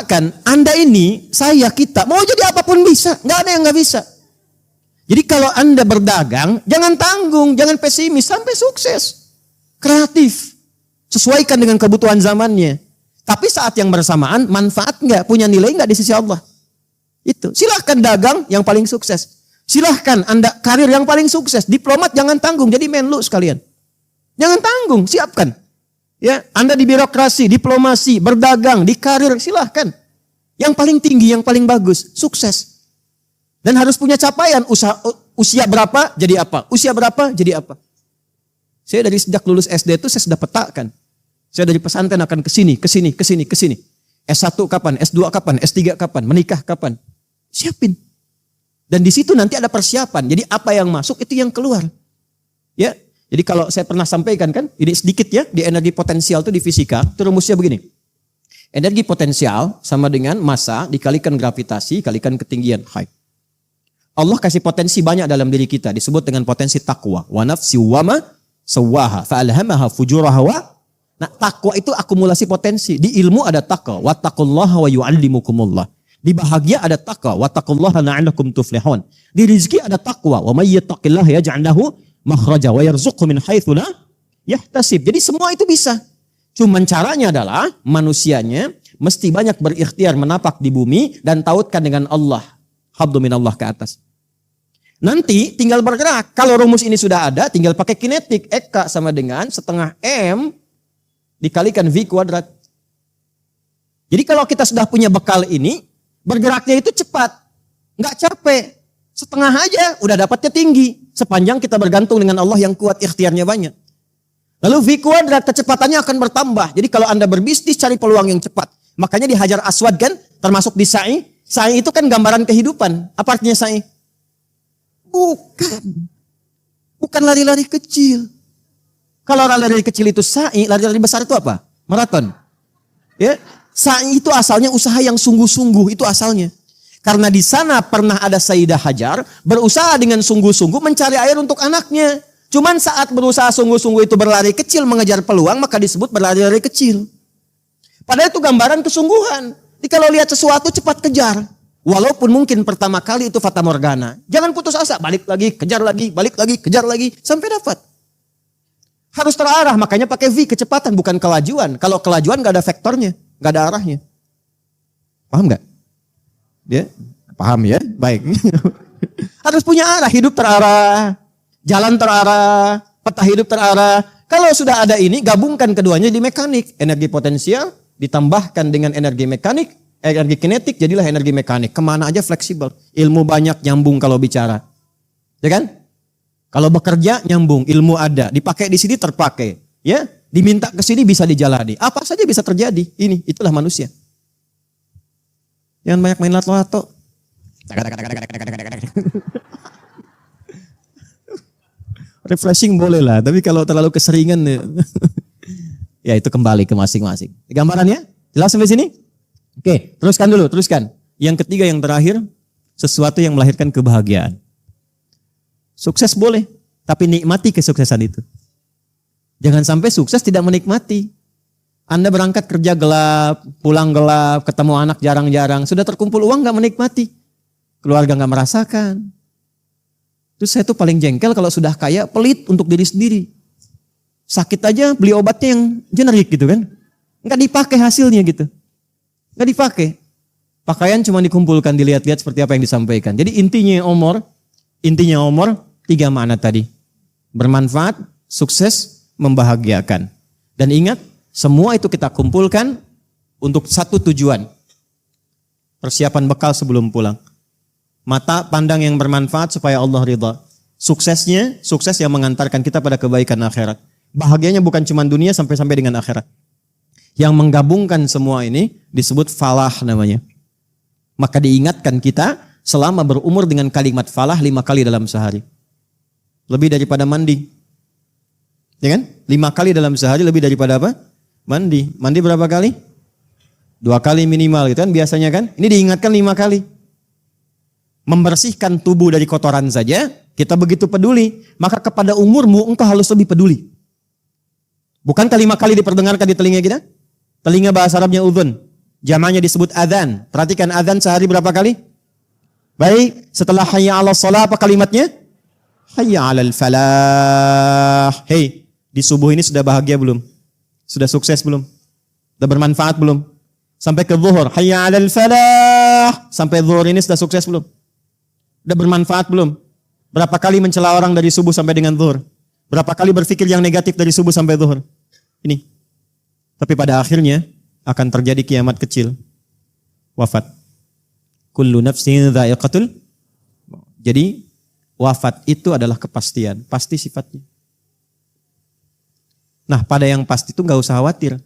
Silahkan, Anda ini, saya, kita, mau jadi apapun bisa. Nggak ada yang nggak bisa. Jadi kalau Anda berdagang, jangan tanggung, jangan pesimis, sampai sukses. Kreatif. Sesuaikan dengan kebutuhan zamannya. Tapi saat yang bersamaan, manfaat nggak, punya nilai nggak di sisi Allah. Itu. Silahkan dagang yang paling sukses. Silahkan Anda karir yang paling sukses. Diplomat jangan tanggung, jadi menlu sekalian. Jangan tanggung, siapkan. Ya, Anda di birokrasi, diplomasi, berdagang, di karir, silahkan. Yang paling tinggi, yang paling bagus, sukses. Dan harus punya capaian, usia berapa jadi apa, usia berapa jadi apa. Saya dari sejak lulus SD itu saya sudah petakan. Saya dari pesantren akan ke sini. S1 kapan, S2 kapan, S3 kapan, menikah kapan. Siapin. Dan di situ nanti ada persiapan. Jadi apa yang masuk itu yang keluar. Ya. Jadi kalau saya pernah sampaikan kan, ini sedikit ya, di energi potensial itu di fisika, itu rumusnya begini. Energi potensial sama dengan massa dikalikan gravitasi, kalikan ketinggian height. Allah kasih potensi banyak dalam diri kita, disebut dengan potensi takwa. Wa nafsi wa ma sawaha fa'alhamaha fujuraha wa. Nah, takwa itu akumulasi potensi. Di ilmu ada takwa, wattaqullaha wa yu'allimukumullah. Di bahagia ada takwa, wattaqullaha la'allakum tuflihun. Di rezeki ada takwa, wa may yattaqillaha yaj'al lahu makhraja wa yarzuqhu min haitsu la yahtasib. Jadi semua itu bisa. Cuman caranya adalah manusianya mesti banyak berikhtiar menapak di bumi dan tautkan dengan Allah. Habdu minallah ke atas. Nanti tinggal bergerak. Kalau rumus ini sudah ada, tinggal pakai kinetik. Eka sama dengan setengah M dikalikan V kuadrat. Jadi kalau kita sudah punya bekal ini, bergeraknya itu cepat. Nggak capek. Setengah aja udah dapatnya tinggi. Sepanjang kita bergantung dengan Allah yang kuat, ikhtiarnya banyak. Lalu V kuadrat kecepatannya akan bertambah. Jadi kalau Anda berbisnis cari peluang yang cepat. Makanya di Hajar Aswad kan, termasuk di sa'i. Sa'i itu kan gambaran kehidupan. Apa artinya sa'i? Bukan lari-lari kecil. Kalau lari-lari kecil itu sa'i, lari-lari besar itu apa? Maraton. Ya, sa'i itu asalnya usaha yang sungguh-sungguh, itu asalnya. Karena di sana pernah ada Sayyidah Hajar berusaha dengan sungguh-sungguh mencari air untuk anaknya. Cuman saat berusaha sungguh-sungguh itu berlari kecil mengejar peluang, maka disebut berlari-lari kecil. Padahal itu gambaran kesungguhan. Jadi kalau lihat sesuatu cepat kejar. Walaupun mungkin pertama kali itu fata morgana. Jangan putus asa, balik lagi, kejar lagi, balik lagi, kejar lagi, sampai dapat. Harus terarah, makanya pakai V, kecepatan, bukan kelajuan. Kalau kelajuan gak ada vektornya, gak ada arahnya. Paham gak? Ya, paham ya? Baik. Harus punya arah, hidup terarah, jalan terarah, peta hidup terarah. Kalau sudah ada ini, gabungkan keduanya di mekanik. Energi potensial ditambahkan dengan energi mekanik, energi kinetik jadilah energi mekanik. Kemana aja fleksibel. Ilmu banyak nyambung kalau bicara. Ya kan? Kalau bekerja nyambung, ilmu ada. Dipakai di sini terpakai. Ya, diminta ke sini bisa dijalani. Apa saja bisa terjadi. Ini, itulah manusia. Jangan banyak main lato-lato. Refreshing boleh lah, tapi kalau terlalu keseringan ya itu kembali ke masing-masing. Gambarannya jelas sampai sini? Oke, teruskan dulu, teruskan. Yang ketiga, yang terakhir, sesuatu yang melahirkan kebahagiaan. Sukses boleh, tapi nikmati kesuksesan itu. Jangan sampai sukses tidak menikmati. Anda berangkat kerja gelap, pulang gelap, ketemu anak jarang-jarang, sudah terkumpul uang gak menikmati. Keluarga gak merasakan. Terus saya tuh paling jengkel kalau sudah kaya, pelit untuk diri sendiri. Sakit aja beli obatnya yang generik gitu kan. Gak dipakai hasilnya gitu. Gak dipakai. Pakaian cuma dikumpulkan, dilihat-lihat seperti apa yang disampaikan. Jadi intinya Omor, 3 makna tadi. Bermanfaat, sukses, membahagiakan. Dan ingat, semua itu kita kumpulkan untuk satu tujuan. Persiapan bekal sebelum pulang. Mata pandang yang bermanfaat supaya Allah ridha. Suksesnya, sukses yang mengantarkan kita pada kebaikan akhirat. Bahagianya bukan cuma dunia sampai-sampai dengan akhirat. Yang menggabungkan semua ini disebut falah namanya. Maka diingatkan kita selama berumur dengan kalimat falah 5 kali dalam sehari. Lebih daripada mandi. Ya kan? 5 kali dalam sehari lebih daripada apa? Mandi. Mandi berapa kali? 2 kali minimal gitu kan biasanya kan. Ini diingatkan 5 kali. Membersihkan tubuh dari kotoran saja, kita begitu peduli. Maka kepada umurmu engkau harus lebih peduli. Bukankah 5 kali diperdengarkan di telinga kita? Telinga bahasa Arabnya udhun. Jamaknya disebut adzan. Perhatikan adzan sehari berapa kali? Baik, setelah hayya 'alas shalah apa kalimatnya? Hayya 'alal falah. Hei, di subuh ini sudah bahagia belum? Sudah sukses belum? Sudah bermanfaat belum? Sampai ke zuhur, hayya 'alal falah. Sampai zuhur ini sudah sukses belum? Sudah bermanfaat belum? Berapa kali mencela orang dari subuh sampai dengan zuhur? Berapa kali berpikir yang negatif dari subuh sampai zuhur? Ini. Tapi pada akhirnya akan terjadi kiamat kecil. Wafat. Kullu nafsin dha'iqatul. Jadi wafat itu adalah kepastian. Pasti sifatnya. Nah pada yang pasti itu gak usah khawatir.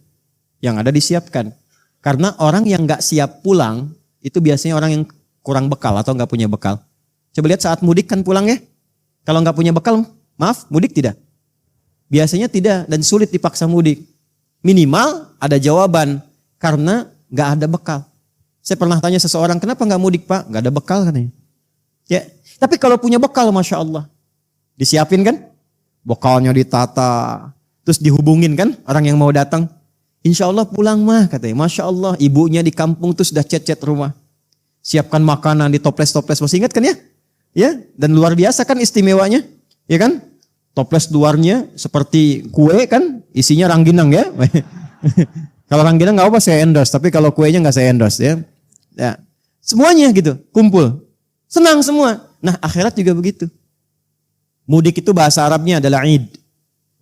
Yang ada disiapkan. Karena orang yang gak siap pulang, itu biasanya orang yang kurang bekal atau gak punya bekal. Coba lihat saat mudik kan pulang ya. Kalau gak punya bekal, maaf, mudik tidak? Biasanya tidak dan sulit dipaksa mudik. Minimal ada jawaban. Karena gak ada bekal. Saya pernah tanya seseorang, kenapa gak mudik pak? Gak ada bekal katanya. Ya, tapi kalau punya bekal, Masya Allah. Disiapin kan? Bekalnya ditata. Terus dihubungin kan orang yang mau datang. Insya Allah pulang mah katanya. Masya Allah, ibunya di kampung tuh sudah chat-chat rumah. Siapkan makanan di toples-toples. Masih ingat kan ya? Ya, dan luar biasa kan istimewanya. Ya kan? Toples luarnya seperti kue kan, isinya rangginang ya. Kalau rangginang nggak apa saya endorse, tapi kalau kuenya nggak saya endorse ya. Ya, semuanya gitu, kumpul, senang semua. Nah akhirat juga begitu. Mudik itu bahasa Arabnya adalah id,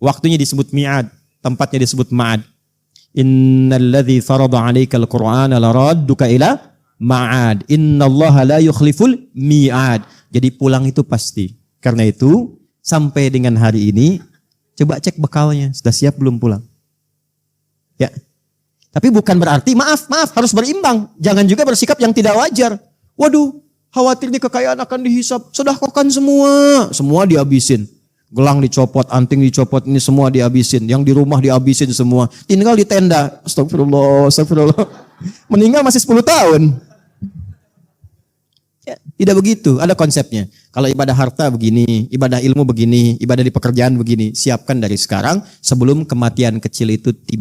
waktunya disebut mi'ad, tempatnya disebut ma'ad. Innalladzi farada 'alaikal Qur'ana laradduka ila ma'ad. Innallaha la yukhliful mi'ad. Jadi pulang itu pasti. Karena itu sampai dengan hari ini coba cek bekalnya, sudah siap belum pulang? Ya. Tapi bukan berarti maaf harus berimbang. Jangan juga bersikap yang tidak wajar. Waduh, khawatir nih kekayaan akan dihisap. Sedekahkan semua dihabisin. Gelang dicopot, anting dicopot, ini semua dihabisin. Yang di rumah dihabisin semua. Tinggal di tenda. Astagfirullah. Meninggal masih 10 tahun. Ya, tidak begitu, ada konsepnya. Kalau ibadah harta begini, ibadah ilmu begini, ibadah di pekerjaan begini. Siapkan dari sekarang sebelum kematian kecil itu tiba.